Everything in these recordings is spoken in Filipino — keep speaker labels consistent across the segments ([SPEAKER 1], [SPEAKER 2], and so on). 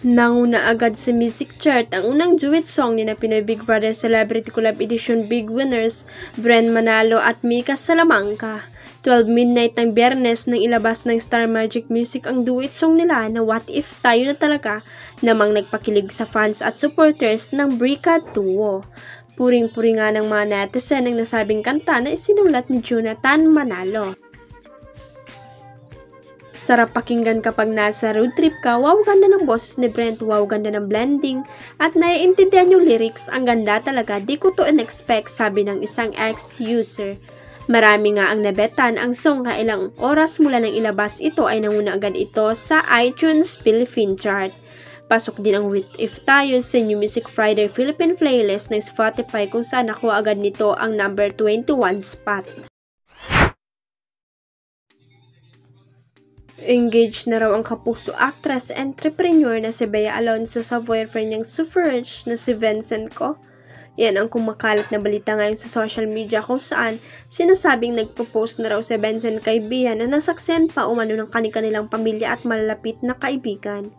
[SPEAKER 1] Nanguna agad sa music chart ang unang duet song ni na Pinoy Big Brother Celebrity Collab Edition Big Winners, Bren Manalo at Mika Salamanca. 12 midnight ng Biyernes nang ilabas ng Star Magic Music ang duet song nila na What If Tayo Na Talaga, namang nagpakilig sa fans at supporters ng Brika Duo. Puring-puri nga ng mga netizen ang nasabing kanta na isinulat ni Jonathan Manalo. Sarap pakinggan kapag nasa road trip ka, wow ganda ng boses ni Brent, wow ganda ng blending, at naiintindihan yung lyrics, ang ganda talaga, di ko to in-expect, sabi ng isang ex-user. Marami nga ang nabetan ang song ilang oras mula nang ilabas ito ay nanguna agad ito sa iTunes Philippine Chart. Pasok din ang What If Tayo sa New Music Friday Philippine Playlist ng Spotify kung saan nakuha agad nito ang number 21 spot. Engaged na raw ang kapuso actress entrepreneur na si Bea Alonzo sa boyfriend niyang super rich na si Vincent Co. Yan ang kumakalat na balita ngayon sa social media kung saan sinasabing nagpo-post na raw si Vincent kay Bea na nasaksihan pa umano ng kanilang pamilya at malalapit na kaibigan.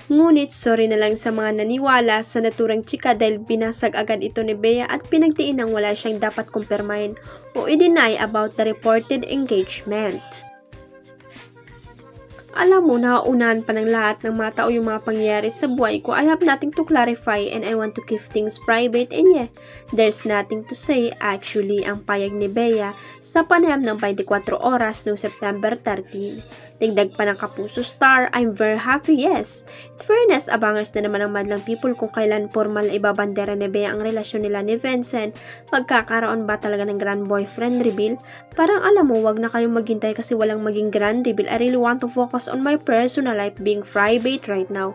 [SPEAKER 1] Ngunit sorry na lang sa mga naniwala sa naturang chika dahil binasag agad ito ni Bea at pinagdiin ng wala siyang dapat kumpirmahin o i-deny about the reported engagement. Alam mo, nakaunahan pa ng lahat ng mga tao yung mga pangyayari sa buhay ko. I have nothing to clarify and I want to keep things private and yeah, there's nothing to say. Actually, ang payag ni Bea sa panayam ng 24 oras noong September 13. Dagdag pa ng kapuso star, I'm very happy, yes. In fairness, abangers na naman ang madlang people kung kailan formal na ibabandera ni Bea ang relasyon nila ni Vincent. Magkakaroon ba talaga ng grand boyfriend reveal? Parang alam mo, wag na kayong maghintay kasi walang maging grand reveal. I really want to focus on my personal life being private right now.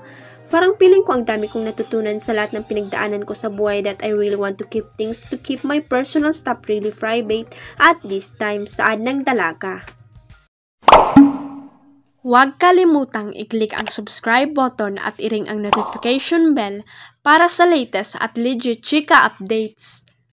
[SPEAKER 1] Parang feeling ko ang dami kong natutunan sa lahat ng pinagdaanan ko sa buhay that I really want to keep things to keep my personal stuff really private at this time saad ng dalaga. Huwag kalimutang i-click ang subscribe button at i-ring ang notification bell para sa latest at legit chika updates.